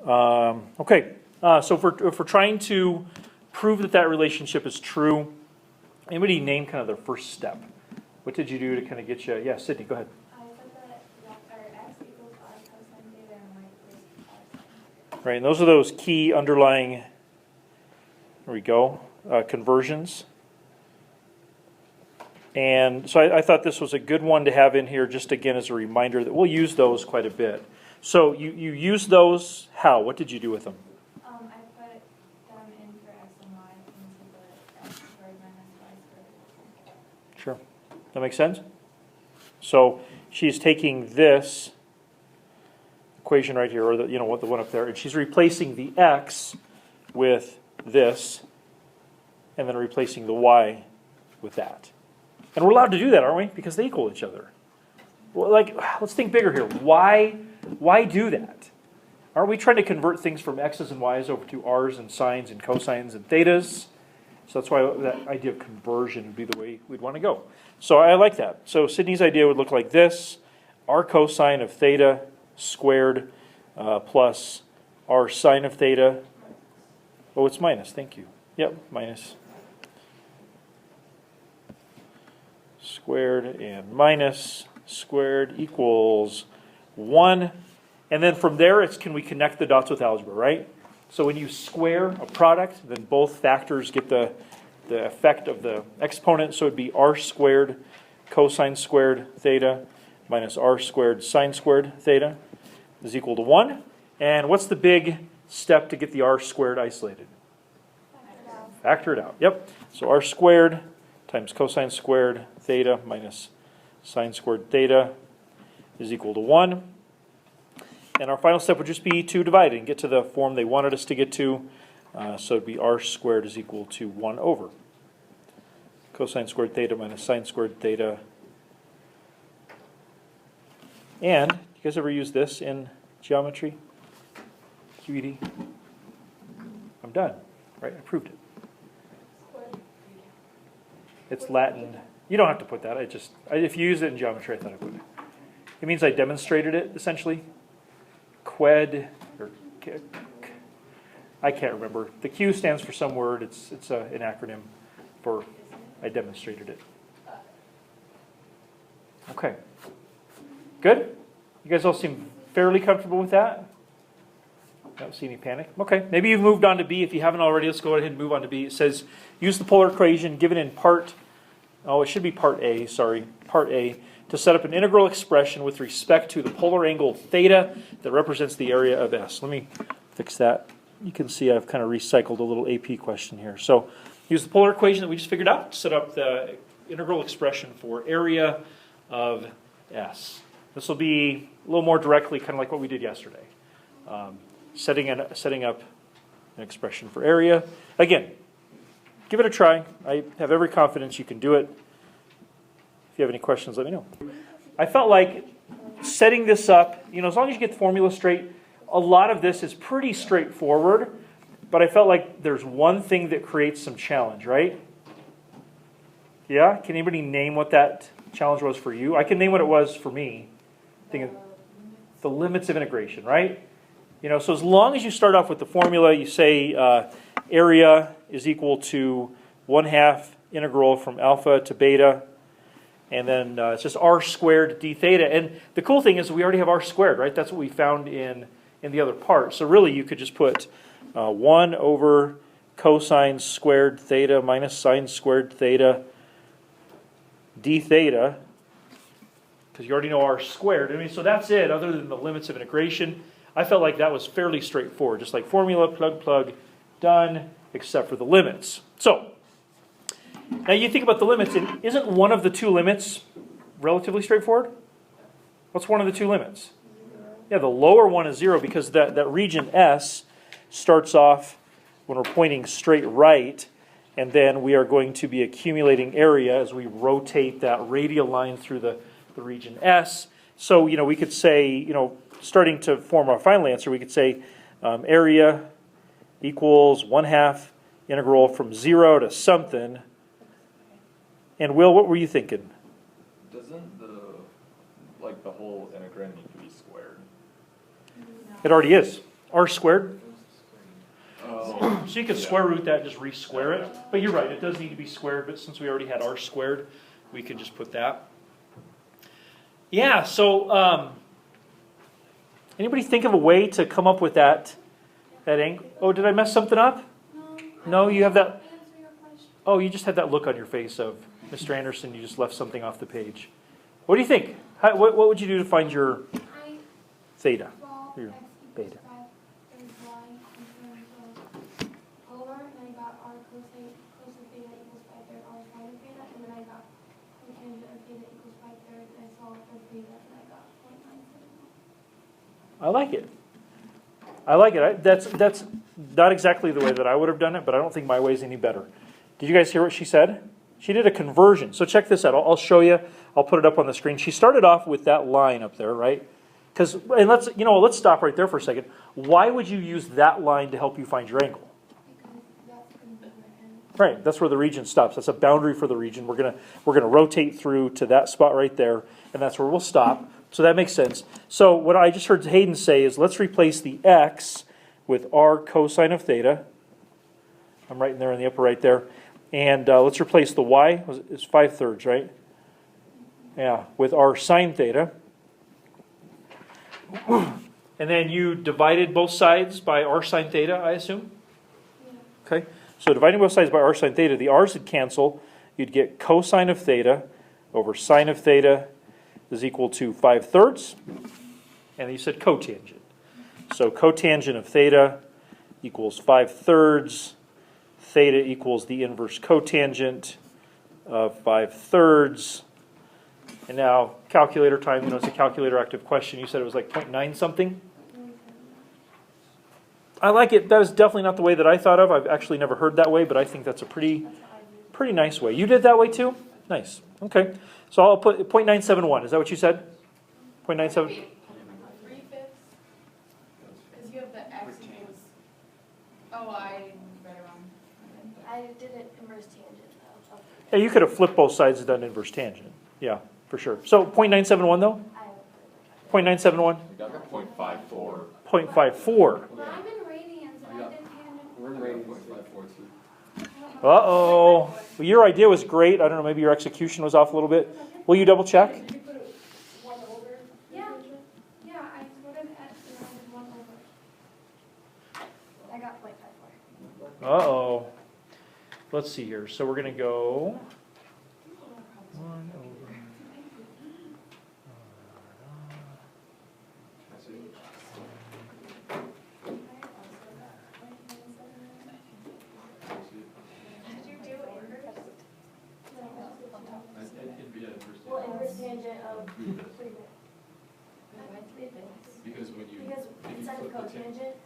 Okay, so if we're trying to prove that that relationship is true, anybody name kind of their first step? What did you do to kind of get you? Yeah, Sydney, go ahead. I said that x equals r cosine theta and y equals r sine. Right, and those are those key underlying, there we go, conversions. And so I thought this was a good one to have in here, just again as a reminder that we'll use those quite a bit. So you use those how? What did you do with them? I put them in for x and y into the x squared minus y squared. Sure. That makes sense? So she's taking this equation right here, or the one up there, and she's replacing the x with this, and then replacing the y with that. And we're allowed to do that, aren't we? Because they equal each other. Well, let's think bigger here. Why do that? Aren't we trying to convert things from x's and y's over to r's and sines and cosines and thetas? So that's why that idea of conversion would be the way we'd want to go. So I like that. So Sydney's idea would look like this: r cosine of theta squared plus r sine of theta. Oh, it's minus. Thank you. Yep, minus. Squared and minus squared equals 1. And then from there, it's can we connect the dots with algebra, right? So when you square a product, then both factors get the effect of the exponent. So it would be r squared cosine squared theta minus r squared sine squared theta is equal to 1. And what's the big step to get the r squared isolated? Factor it out. Yep. So r squared times cosine squared theta minus sine squared theta is equal to 1. And our final step would just be to divide and get to the form they wanted us to get to. So it would be r squared is equal to 1 over cosine squared theta minus sine squared theta. And you guys ever use this in geometry? QED? I'm done. Right? I proved it. It's Latin. You don't have to put that. If you use it in geometry, I thought I would. It means I demonstrated it, essentially. Qued, or I can't remember. The Q stands for some word. It's an acronym for I demonstrated it. Okay. Good? You guys all seem fairly comfortable with that? I don't see any panic. Okay, maybe you've moved on to B. If you haven't already, let's go ahead and move on to B. It says, use the polar equation given in part A, part A, to set up an integral expression with respect to the polar angle theta that represents the area of S. Let me fix that. You can see I've kind of recycled a little AP question here. So use the polar equation that we just figured out to set up the integral expression for area of S. This will be a little more directly kind of like what we did yesterday. Setting up an expression for area. Again, give it a try. I have every confidence you can do it. If you have any questions, let me know. I felt like setting this up, as long as you get the formula straight, a lot of this is pretty straightforward, but I felt like there's one thing that creates some challenge, right? Yeah? Can anybody name what that challenge was for you? I can name what it was for me. The limits of integration, right? So as long as you start off with the formula, you say area is equal to 1/2 integral from alpha to beta, and then it's just r squared d theta. And the cool thing is we already have r squared, right? That's what we found in the other part. So really you could just put 1 over cosine squared theta minus sine squared theta d theta, because you already know r squared. So that's it, other than the limits of integration. I felt like that was fairly straightforward, just like formula, plug, done, except for the limits. So, now you think about the limits, and isn't one of the two limits relatively straightforward? What's one of the two limits? Yeah, the lower one is 0 because that region S starts off when we're pointing straight right, and then we are going to be accumulating area as we rotate that radial line through the region S. So, we could say, starting to form our final answer, we could say area equals 1/2 integral from 0 to something. And Will, what were you thinking? Doesn't the whole integrand need to be squared? It already is. R squared. Oh. So you could square root that, just re-square it. But you're right, it does need to be squared, but since we already had R squared, we could just put that. Yeah, so anybody think of a way to come up with that angle? Oh, did I mess something up? No, you have that. Answer your question. Oh, you just had that look on your face of Mr. Anderson, you just left something off the page. What do you think? What would you do to find your I theta? saw Your x beta. equals 5 times y in terms of polar, and I got r cosine of theta equals 5/3 r sine of theta, and then I got cotangent of theta equals 5/3, and I solved for theta, and I got 0.97. I like it. I like it. That's not exactly the way that I would have done it, but I don't think my way is any better. Did you guys hear what she said? She did a conversion. So check this out. I'll show you. I'll put it up on the screen. She started off with that line up there, right? And let's stop right there for a second. Why would you use that line to help you find your angle? Because that's going to be the end. Right, that's where the region stops. That's a boundary for the region. We're gonna rotate through to that spot right there, and that's where we'll stop. So that makes sense. So what I just heard Hayden say is let's replace the x with r cosine of theta. I'm writing there in the upper right there. And let's replace the y, it's 5/3, right? Yeah, with r sine theta. And then you divided both sides by r sine theta, I assume? Yeah. Okay, so dividing both sides by r sine theta, the r's would cancel. You'd get cosine of theta over sine of theta is equal to 5/3. And you said cotangent. So cotangent of theta equals 5/3. Theta equals the inverse cotangent of 5/3. And now calculator time, it's a calculator active question. You said it was like 0.9 something? I like it. That is definitely not the way that I thought of. I've actually never heard that way, but I think that's a pretty nice way. You did that way too? Nice. Okay. So I'll put 0.971. Is that what you said? 0.97? 3/5, because you have the x equals, oh, I read it wrong. I did it inverse tangent though. Yeah, you could have flipped both sides and done inverse tangent. Yeah, for sure. So 0.971 though? 0.971? We got the 0.54. 0.54. But I'm in radians and I did tangent. We're in range 0.54 too. Uh-oh. Well, your idea was great. I don't know, maybe your execution was off a little bit. Will you double check? Did you put it one over? Yeah, yeah, I put an x and I did 1 over. I got 0.54. Uh-oh. Let's see here. So we're going to go 1 over. Did you do inverse? It'd be at first. Well, inverse tangent of 3 bits. Because when you. Because if you instead of flip the tan- cotangent, if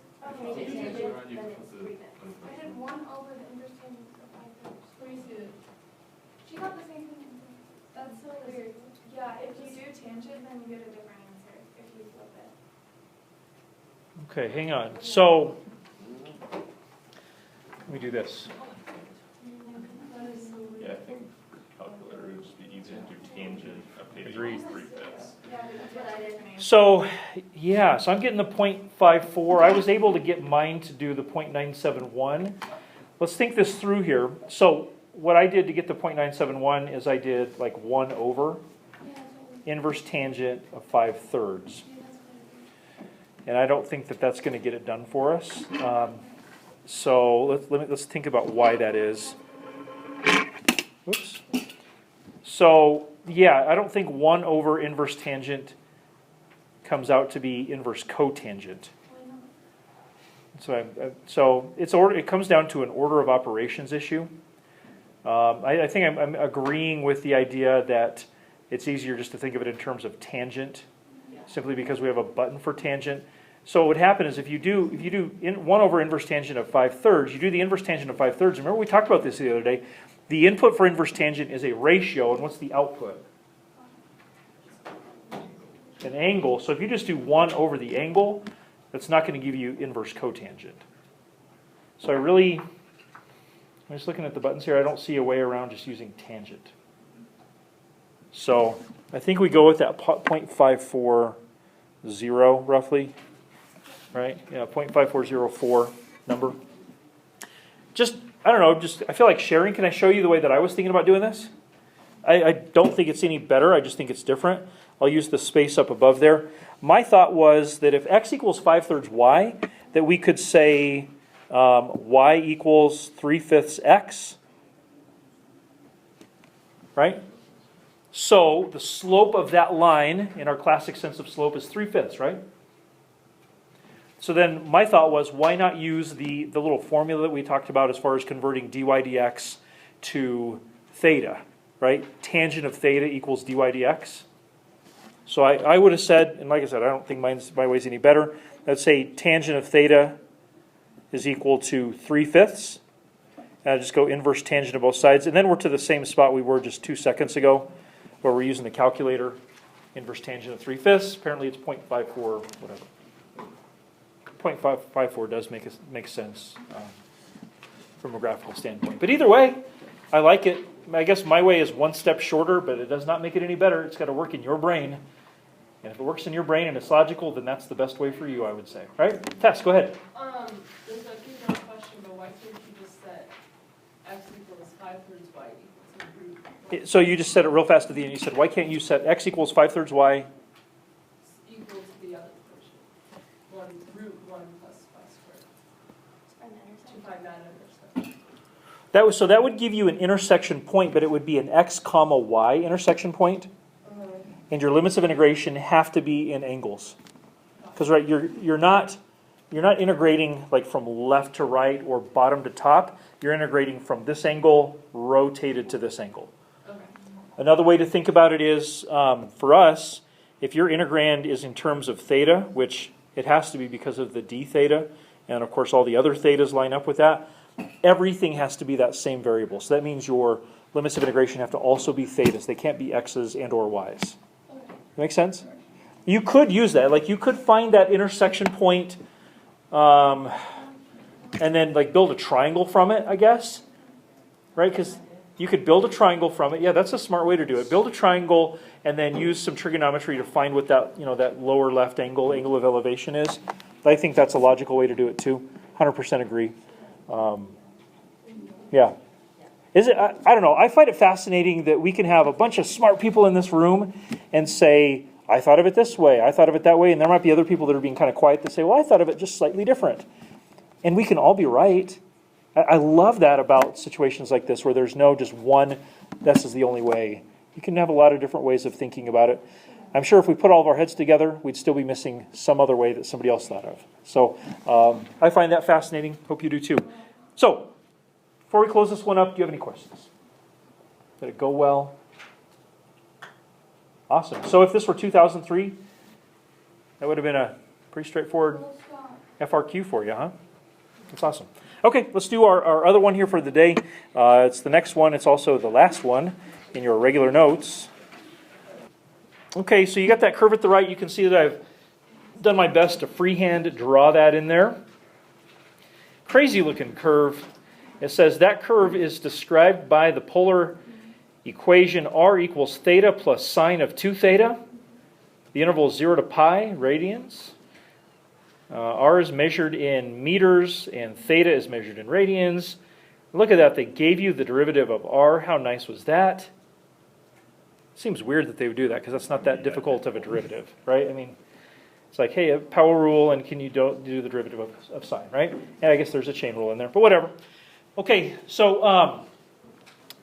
you flip the tangent, tangent around, you then flip it's the- 3 bits. I did 1 over the inverse tangent of 5 bits. Where you see it? She got the same thing. That's so weird. Yeah, if you do tangent, then you get a different answer if you flip it. Okay, hang on. So let me do this. That is so weird. Yeah, I think calculator would just be easier to do tangent of theta Agreed. equals 3 bits. Yeah, that's what I did. So, yeah, so I'm getting the 0.54. I was able to get mine to do the 0.971. Let's think this through here. So what I did to get the 0.971 is I did like 1 over inverse tangent of 5/3. And I don't think that that's going to get it done for us. So let's think about why that is. Oops. So yeah, I don't think 1 over inverse tangent comes out to be inverse cotangent. So it comes down to an order of operations issue. I think I'm agreeing with the idea that it's easier just to think of it in terms of tangent, simply because we have a button for tangent. So what would happen is if you do 1 over inverse tangent of 5/3, you do the inverse tangent of 5/3. Remember we talked about this the other day. The input for inverse tangent is a ratio, and what's the output? An angle. So if you just do 1 over the angle, that's not going to give you inverse cotangent. So I'm just looking at the buttons here, I don't see a way around just using tangent. So I think we go with that 0.540 roughly. right? Yeah, 0.5404 number. Just, I don't know, just, I feel like sharing. Can I show you the way that I was thinking about doing this? I don't think it's any better. I just think it's different. I'll use the space up above there. My thought was that if x equals 5/3 y, that we could say y equals 3/5 x. Right? So the slope of that line, in our classic sense of slope, is 3/5, right? So then my thought was, why not use the little formula that we talked about as far as converting dy dx to theta, right? Tangent of theta equals dy dx. So I would have said, and like I said, I don't think my way's any better. I'd say tangent of theta is equal to 3/5. And I just go inverse tangent of both sides. And then we're to the same spot we were just 2 seconds ago, where we're using the calculator. Inverse tangent of 3/5. Apparently it's 0.54, whatever. 0.554 does make sense from a graphical standpoint. But either way, I like it. I guess my way is one step shorter, but it does not make it any better. It's got to work in your brain. And if it works in your brain and it's logical, then that's the best way for you, I would say. Right? Tess, go ahead. There's a few question, but why can't you just set x equals 5/3 y equals root So you just said it real fast at the end. You said, why can't you set x equals 5/3 y? equal to the other equation? Root 1 plus y squared. To find that intersection. So that would give you an intersection point, but it would be an x comma y intersection point. And your limits of integration have to be in angles. Because right, you're not integrating like from left to right or bottom to top. You're integrating from this angle rotated to this angle. Okay. Another way to think about it is, for us, if your integrand is in terms of theta, which it has to be because of the d theta, and of course all the other thetas line up with that, everything has to be that same variable. So that means your limits of integration have to also be thetas. They can't be x's and or y's. Make sense? You could use that. Like you could find that intersection point and then like build a triangle from it, I guess. Right? Because you could build a triangle from it. Yeah, that's a smart way to do it. Build a triangle and then use some trigonometry to find what that, that lower left angle of elevation is. I think that's a logical way to do it too. 100% agree. Yeah. Is it? I don't know. I find it fascinating that we can have a bunch of smart people in this room and say, I thought of it this way, I thought of it that way, and there might be other people that are being kind of quiet that say, well, I thought of it just slightly different. And we can all be right. I love that about situations like this where there's no just one, this is the only way. You can have a lot of different ways of thinking about it. I'm sure if we put all of our heads together, we'd still be missing some other way that somebody else thought of. So I find that fascinating. Hope you do too. So, before we close this one up, do you have any questions? Did it go well? Awesome. So if this were 2003, that would have been a pretty straightforward FRQ for you, huh? That's awesome. Okay, let's do our other one here for the day. It's the next one. It's also the last one in your regular notes. Okay, so you got that curve at the right. You can see that I've done my best to freehand draw that in there. Crazy looking curve. It says that curve is described by the polar equation r equals theta plus sine of 2 theta. The interval is 0 to pi radians. R is measured in meters and theta is measured in radians. Look at that. They gave you the derivative of r. How nice was that? Seems weird that they would do that because that's not that difficult of a derivative, right? I mean, it's like, hey, a power rule and can you do the derivative of sine, right? And I guess there's a chain rule in there, but whatever. Okay, so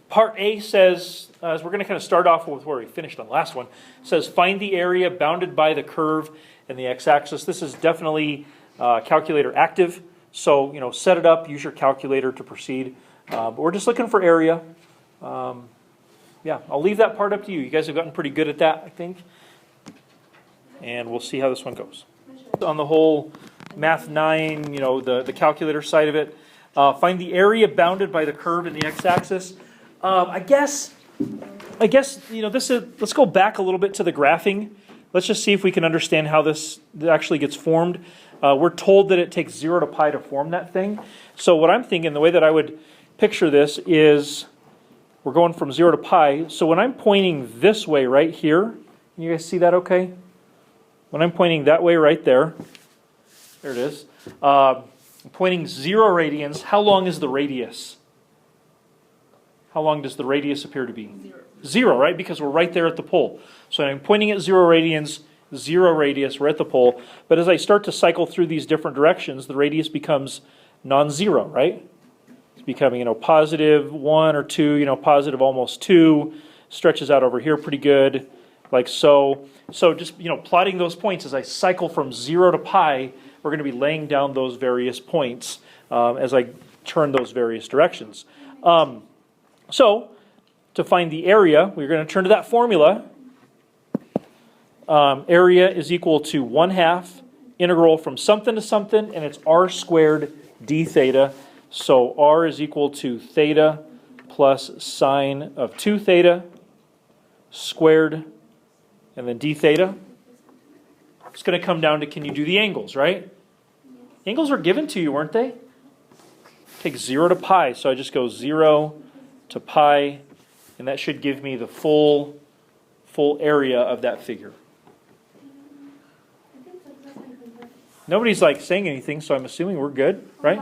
part A says, as we're going to kind of start off with where we finished on the last one, says find the area bounded by the curve and the x-axis. This is definitely calculator active, so set it up, use your calculator to proceed. But we're just looking for area. Yeah, I'll leave that part up to you. You guys have gotten pretty good at that, I think. And we'll see how this one goes. On the whole Math 9, the calculator side of it, find the area bounded by the curve and the x-axis. I guess this is. Let's go back a little bit to the graphing. Let's just see if we can understand how this actually gets formed. We're told that it takes 0 to pi to form that thing. So what I'm thinking, the way that I would picture this is, we're going from 0 to pi. So when I'm pointing this way right here, can you guys see that okay? When I'm pointing that way right there, There it is. Pointing 0 radians. How long is the radius? How long does the radius appear to be? 0, right? Because we're right there at the pole. So I'm pointing at 0 radians, 0 radius, we're at the pole. But as I start to cycle through these different directions, the radius becomes non-zero, right? It's becoming, positive 1 or 2, positive almost 2, stretches out over here pretty good, like so. So just, plotting those points as I cycle from 0 to pi, we're going to be laying down those various points as I turn those various directions. So, to find the area, we're going to turn to that formula. Area is equal to 1/2 integral from something to something, and it's r squared d theta. So r is equal to theta plus sine of 2 theta squared, and then d theta. It's going to come down to, can you do the angles, right? Angles were given to you, weren't they? Take 0 to pi, so I just go 0 to pi, and that should give me the full area of that figure. Nobody's saying anything, so I'm assuming we're good, right?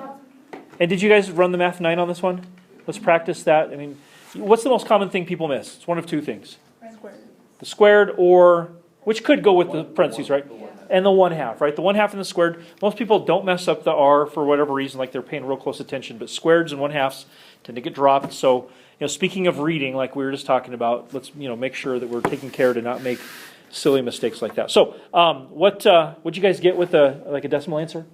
And did you guys run the Math 9 on this one? Let's practice that. I mean, what's the most common thing people miss? It's one of two things. The squared, or, which could go with the parentheses, right? And the 1/2, right? The 1/2 and the squared. Most people don't mess up the r for whatever reason, like they're paying real close attention, but squareds and 1/2s tend to get dropped. So, speaking of reading, like we were just talking about, let's, make sure that we're taking care to not make silly mistakes like that. So, what'd you guys get with a decimal answer?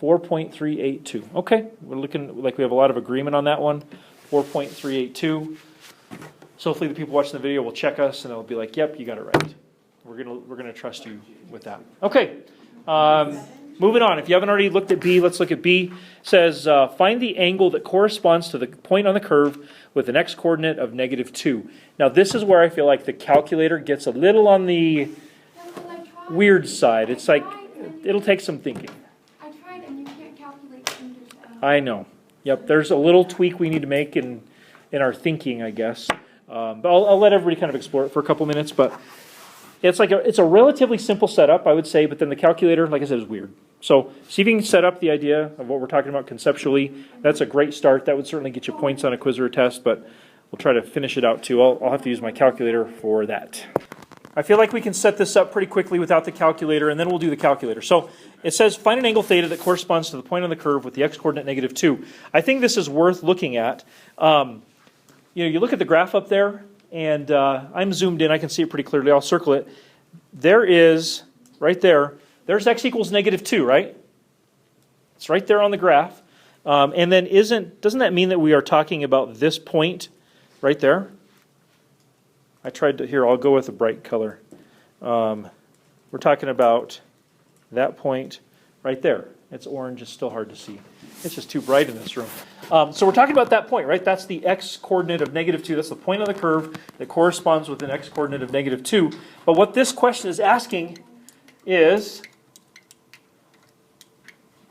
4.382. Okay, we're looking like we have a lot of agreement on that one. 4.382. So hopefully the people watching the video will check us and they'll be like, "Yep, you got it right." We're gonna trust you with that. Okay, moving on. If you haven't already looked at B, let's look at B. It says find the angle that corresponds to the point on the curve with an x-coordinate of -2. Now this is where I feel like the calculator gets a little on the weird side. It's like it'll take some thinking. I tried and you can't calculate centimeters. I know. Yep, there's a little tweak we need to make in our thinking, I guess. But I'll let everybody kind of explore it for a couple minutes. But it's a relatively simple setup, I would say. But then the calculator, like I said, is weird. So see if you can set up the idea of what we're talking about conceptually. That's a great start. That would certainly get you points on a quiz or a test. But we'll try to finish it out too. I'll have to use my calculator for that. I feel like we can set this up pretty quickly without the calculator, and then we'll do the calculator. So it says find an angle theta that corresponds to the point on the curve with the x-coordinate -2. I think this is worth looking at. You look at the graph up there, and I'm zoomed in. I can see it pretty clearly. I'll circle it. There is, right there, there's x equals -2, right? It's right there on the graph. And then doesn't that mean that we are talking about this point right there? Here, I'll go with a bright color. We're talking about that point right there. It's orange, it's still hard to see. It's just too bright in this room. So we're talking about that point, right? That's the x-coordinate of -2. That's the point on the curve that corresponds with an x-coordinate of -2. But what this question is asking is,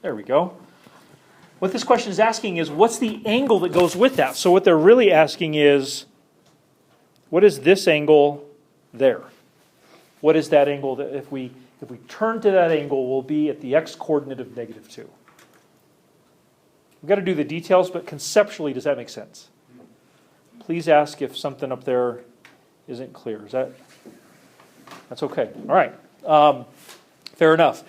there we go. What this question is asking is, what's the angle that goes with that? So what they're really asking is, what is this angle there? What is that angle that if we turn to that angle, we'll be at the x-coordinate of -2? We've got to do the details, but conceptually, does that make sense? Please ask if something up there isn't clear. That's okay. All right. Fair enough.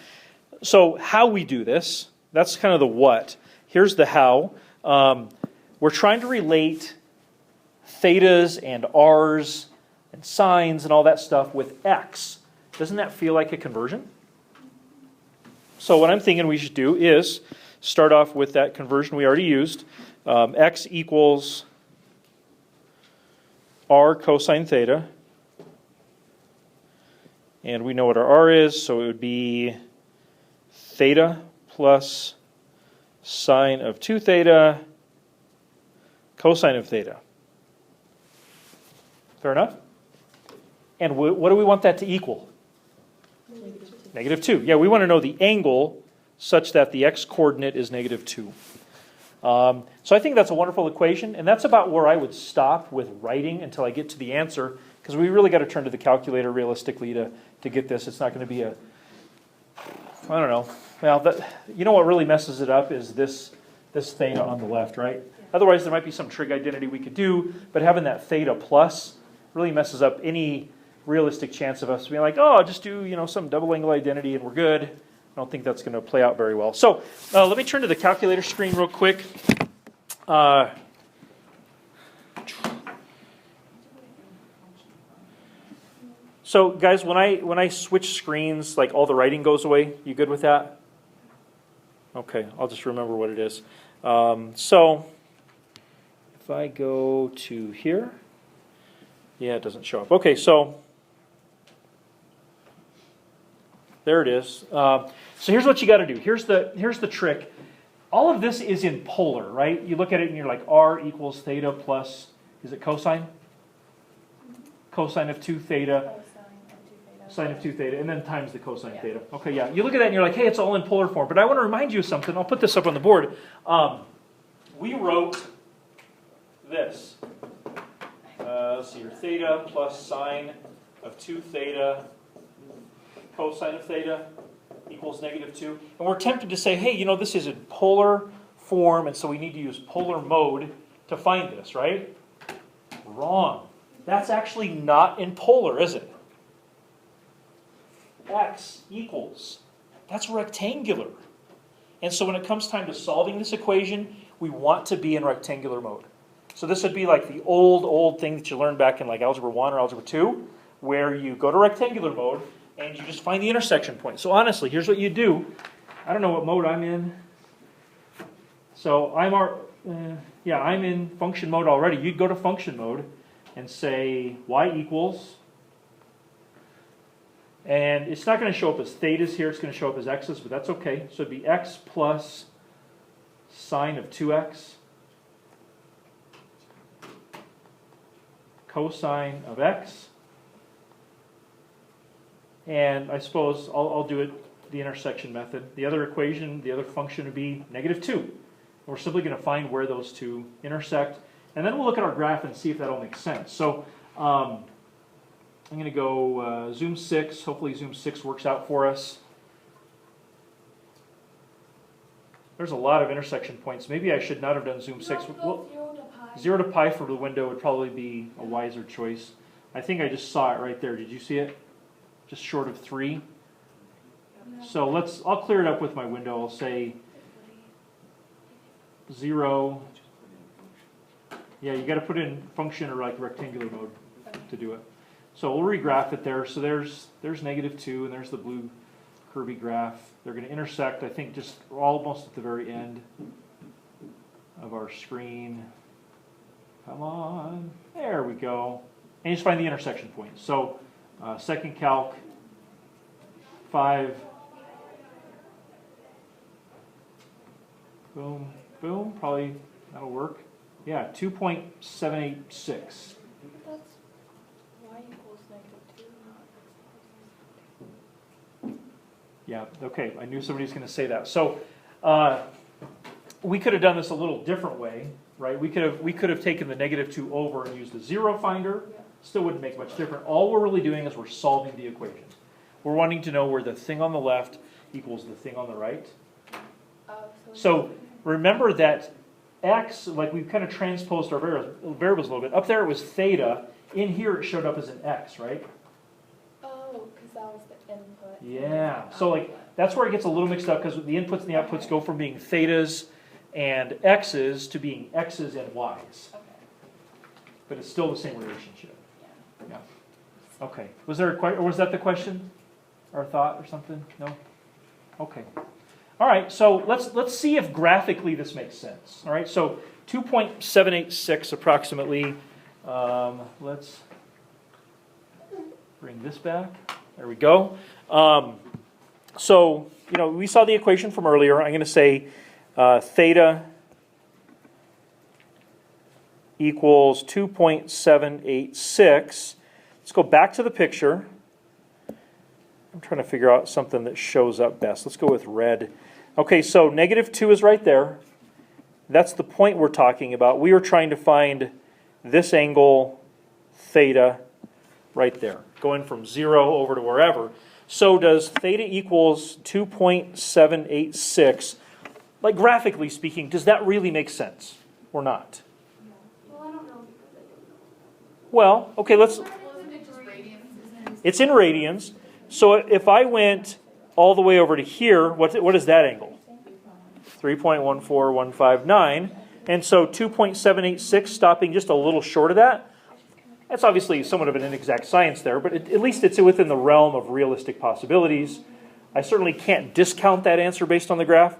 So how we do this, that's kind of the what. Here's the how. We're trying to relate thetas and r's and sines and all that stuff with x. Doesn't that feel like a conversion? So what I'm thinking we should do is start off with that conversion we already used. X equals r cosine theta. And we know what our r is, so it would be theta plus sine of 2 theta cosine of theta. Fair enough? And what do we want that to equal? -2. Yeah, we want to know the angle such that the x-coordinate is -2. So I think that's a wonderful equation, and that's about where I would stop with writing until I get to the answer, because we really got to turn to the calculator realistically to get this. It's not going to be I don't know. Well, you know what really messes it up is this theta on the left, right? Otherwise, there might be some trig identity we could do, but having that theta plus really messes up any realistic chance of us being like, oh, I'll just do some double angle identity and we're good. I don't think that's going to play out very well. So let me turn to the calculator screen real quick. So guys, when I switch screens, like all the writing goes away. You good with that? Okay, I'll just remember what it is. So if I go to here, yeah, it doesn't show up. Okay, so there it is. So here's what you got to do. Here's the trick. All of this is in polar, right? You look at it and you're like r equals theta plus, is it cosine? Cosine of 2 theta. Sine of 2 theta, and then times the cosine theta. Okay, yeah. You look at that and you're like, hey, it's all in polar form. But I want to remind you of something. I'll put this up on the board. We wrote this. Let's see here. Theta plus sine of 2 theta cosine of theta equals -2. And we're tempted to say, hey, this is in polar form, and so we need to use polar mode to find this, right? Wrong. That's actually not in polar, is it? X equals. That's rectangular. And so when it comes time to solving this equation, we want to be in rectangular mode. So this would be like the old thing that you learned back in like Algebra 1 or Algebra 2, where you go to rectangular mode and you just find the intersection point. So honestly, here's what you do. I don't know what mode I'm in. So I'm in function mode already. You'd go to function mode and say y equals, and it's not going to show up as thetas here, it's going to show up as x's, but that's okay. So it'd be x plus sine of 2x cosine of x. And I suppose I'll do it the intersection method. The other equation, the other function would be -2. And we're simply going to find where those two intersect. And then we'll look at our graph and see if that all makes sense. So I'm going to go zoom 6. Hopefully zoom 6 works out for us. There's a lot of intersection points. Maybe I should not have done zoom 6. Well, 0 to pi for the window would probably be a wiser choice. I think I just saw it right there. Did you see it? Just short of 3. So I'll clear it up with my window. I'll say 0. Yeah, you got to put in function or like rectangular mode to do it. So we'll regraph it there. So there's -2, and there's the blue curvy graph. They're going to intersect, I think, just almost at the very end of our screen. Come on. There we go. And you just find the intersection point. So second calc, 5. Boom, boom. Probably that'll work. Yeah, 2.786. That's y equals -2. Yeah, okay. I knew somebody was going to say that. So we could have done this a little different way, right? We could have taken the -2 over and used the 0 finder. Still wouldn't make much difference. All we're really doing is we're solving the equation. We're wanting to know where the thing on the left equals the thing on the right. So remember that x, like we've kind of transposed our variables a little bit. Up there it was theta. In here it showed up as an x, right? Oh, because that was the input. Yeah. So like that's where it gets a little mixed up because the inputs and the outputs go from being thetas and x's to being x's and y's. Okay. But it's still the same relationship. Yeah. Okay. Was there or was that the question or thought or something? No? Okay. All right, so let's see if graphically this makes sense. All right, so 2.786 approximately. Let's bring this back. There we go. So we saw the equation from earlier. I'm going to say theta equals 2.786. Let's go back to the picture. I'm trying to figure out something that shows up best. Let's go with red. Okay, so -2 is right there. That's the point we're talking about. We are trying to find this angle, theta, right there, going from 0 over to wherever. So does theta equals 2.786, like graphically speaking, does that really make sense or not? Well, I don't know because I don't know. Well, okay, let's, Wasn't it just radians, isn't it? it's in radians. So if I went all the way over to here, what is that angle? 3.14159. And so 2.786 stopping just a little short of that. That's obviously somewhat of an inexact science there, but at least it's within the realm of realistic possibilities. I certainly can't discount that answer based on the graph.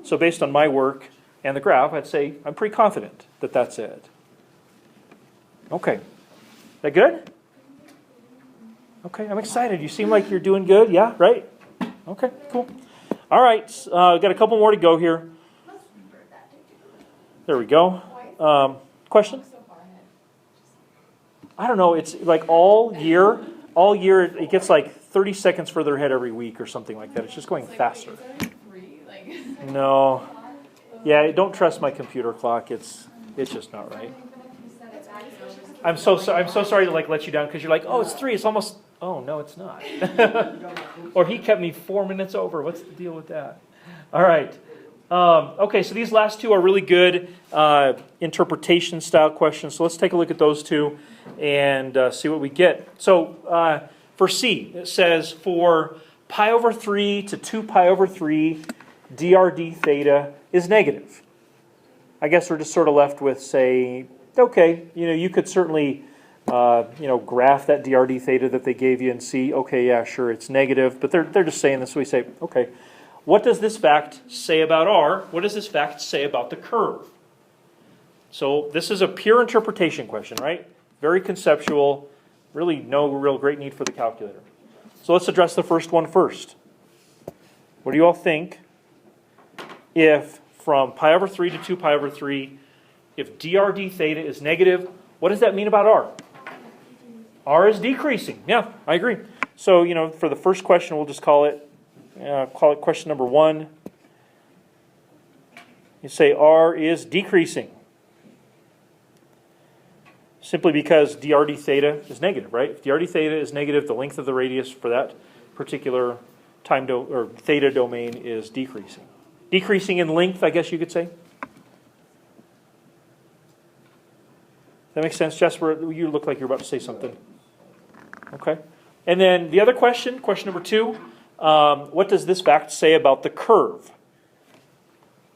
So based on my work and the graph, I'd say I'm pretty confident that that's it. Okay. That good? Okay, I'm excited. You seem like you're doing good. Yeah, right? Okay, cool. All right, got a couple more to go here. There we go. Question? I don't know. It's like all year it gets like 30 seconds further ahead every week or something like that. It's just going faster. No. Yeah, don't trust my computer clock. It's just not right. I'm so sorry to like let you down because you're like, oh, it's 3. It's almost. Oh no, it's not. Or he kept me 4 minutes over. What's the deal with that? All right. Okay, so these last two are really good interpretation style questions. So let's take a look at those two and see what we get. So for C, it says for pi over 3 to 2 pi over 3, drd theta is negative. I guess we're just sort of left with, say, okay, you could certainly graph that drd theta that they gave you and see, okay, yeah, sure, it's negative. But they're just saying this. So we say, okay, what does this fact say about R? What does this fact say about the curve? So this is a pure interpretation question, right? Very conceptual. Really no real great need for the calculator. So let's address the first one first. What do you all think if from pi over 3 to 2 pi over 3, if drd theta is negative, what does that mean about R? R is decreasing. Yeah, I agree. So, for the first question, we'll just call it question number 1. You say R is decreasing. Simply because drd theta is negative, right? If drd theta is negative, the length of the radius for that particular or theta domain is decreasing. Decreasing in length, I guess you could say. That makes sense, Jasper? You look like you're about to say something. Okay. And then the other question number 2, what does this fact say about the curve?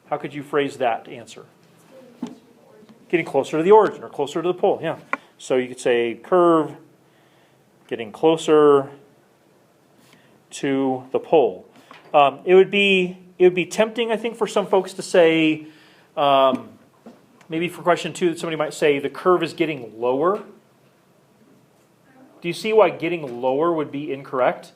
How could you phrase that answer? Getting closer to the origin or closer to the pole, yeah. So you could say curve getting closer to the pole. It would be tempting, I think, for some folks to say, maybe for question 2, that somebody might say the curve is getting lower. Do you see why getting lower would be incorrect?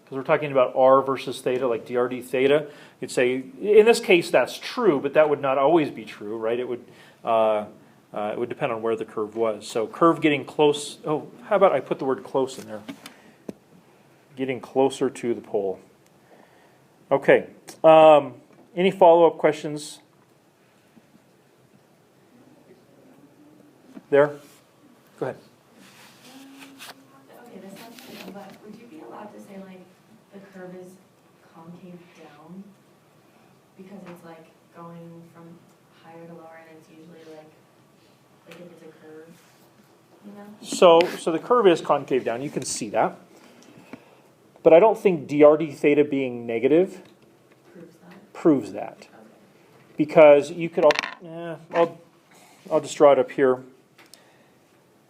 Because we're talking about R versus theta, like drd theta. You'd say, in this case, that's true, but that would not always be true, right? It would depend on where the curve was. So curve getting close. Oh, how about I put the word close in there? Getting closer to the pole. Okay. Any follow-up questions? There? Go ahead. Okay, this sounds good, but would you be allowed to say, like, the curve is concave down? Because it's, like, going from higher to lower, and it's usually, like if it's a curve, So the curve is concave down. You can see that. But I don't think drd theta being negative proves that. Okay. Because you could, I'll just draw it up here.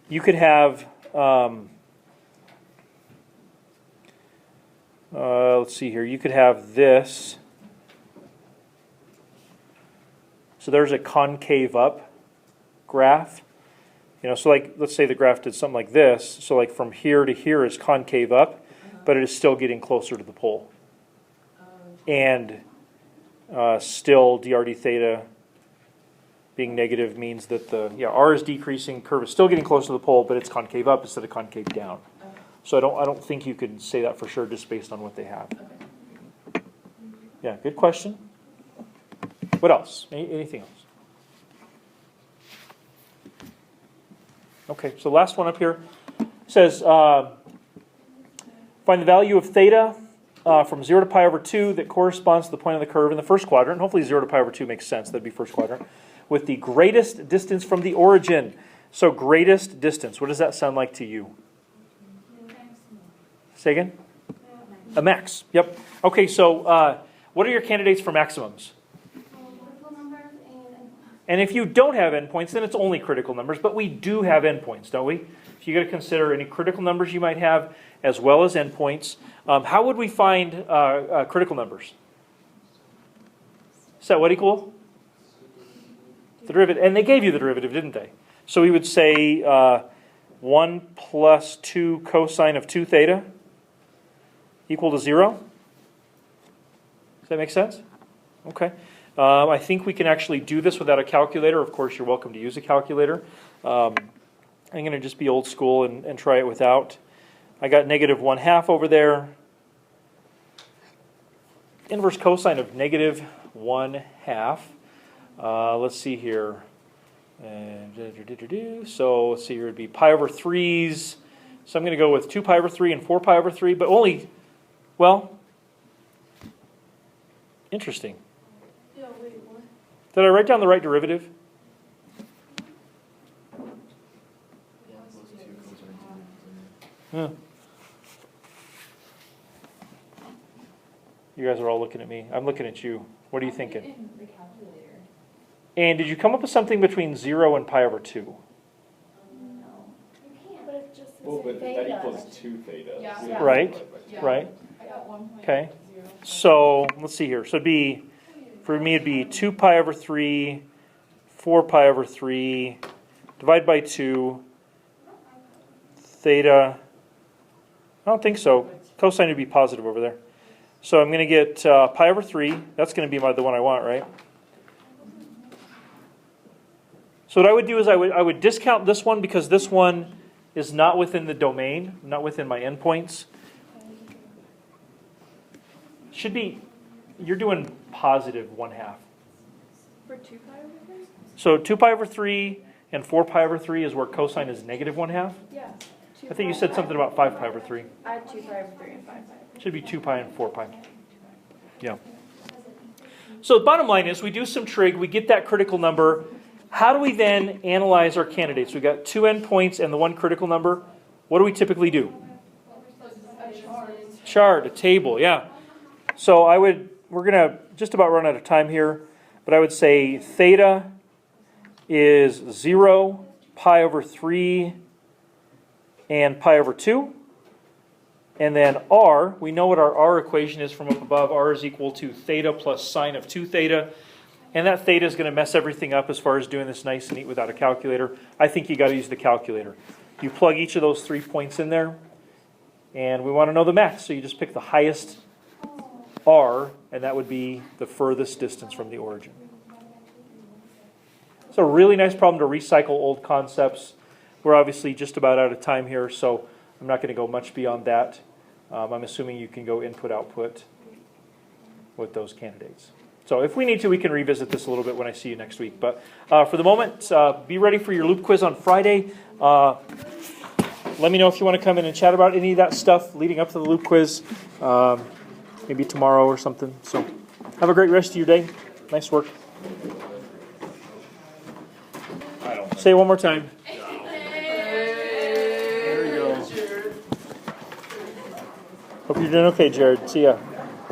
You could have, let's see here, you could have this. So there's a concave up graph. So like, let's say the graph did something like this. So like from here to here is concave up, but it is still getting closer to the pole. And still drd theta being negative means that R is decreasing, curve is still getting closer to the pole, but it's concave up instead of concave down. Okay. So I don't think you could say that for sure just based on what they have. Okay. Yeah, good question. What else? Anything else? Okay, so last one up here says Find the value of theta from 0 to pi over 2 that corresponds to the point of the curve in the first quadrant. Hopefully 0 to pi over 2 makes sense. That'd be first quadrant. With the greatest distance from the origin. So greatest distance. What does that sound like to you? Say again? A max. Yep. Okay, so what are your candidates for maximums? Critical numbers and And if you don't have endpoints, then it's only critical numbers. But we do have endpoints, don't we? So you got to consider any critical numbers you might have as well as endpoints. How would we find critical numbers? So what equal? The derivative. And they gave you the derivative, didn't they? So we would say 1 plus 2 cosine of 2 theta equal to 0. Does that make sense? Okay. I think we can actually do this without a calculator. Of course, you're welcome to use a calculator. I'm going to just be old school and try it without. I got negative 1/2 over there. Inverse cosine of negative 1/2. Let's see here. So let's see here. It'd be pi over 3s. So I'm going to go with 2 pi over 3 and 4 pi over 3, but only, well, interesting. yeah, wait, what? Did I write down the right derivative? Huh. You guys are all looking at me. I'm looking at you. What are you thinking? In the calculator. And did you come up with something between 0 and pi over 2? No. You can't, but it just says Well, but that theta. equals 2 theta. Yeah. So you Right. divide by two. Yeah. Right? I got 1.0. Okay. So let's see here. So it'd be, for me, it'd be 2 pi over 3, 4 pi over 3, divide by 2, theta. I don't think so. Cosine would be positive over there. So I'm going to get pi over 3. That's going to be the one I want, right? So what I would do is I would discount this one because this one is not within the domain, not within my endpoints. Should be, you're doing positive 1/2. For 2 pi over 3? So 2 pi over 3 and 4 pi over 3 is where cosine is negative 1/2. Yeah. I think you said something about 5 pi over 3. I had 2 pi over 3 and 5 pi over 3. Should be 2 pi and 4 pi. Yeah. So the bottom line is we do some trig, we get that critical number. How do we then analyze our candidates? We got 2 endpoints and the 1 critical number. What do we typically do? Chart, a table, yeah. So we're going to just about run out of time here, but I would say theta is 0, pi over 3, and pi over 2. And then r, we know what our r equation is from up above. R is equal to theta plus sine of 2 theta. And that theta is going to mess everything up as far as doing this nice and neat without a calculator. I think you got to use the calculator. You plug each of those 3 points in there, and we want to know the max. So you just pick the highest r, and that would be the furthest distance from the origin. It's a really nice problem to recycle old concepts. We're obviously just about out of time here, so I'm not going to go much beyond that. I'm assuming you can go input-output with those candidates. So if we need to, we can revisit this a little bit when I see you next week. But for the moment, be ready for your loop quiz on Friday. Let me know if you want to come in and chat about any of that stuff leading up to the loop quiz. Maybe tomorrow or something. So have a great rest of your day. Nice work. I don't think Say it one more time. There you go. Hope you're doing okay, Jared. See ya.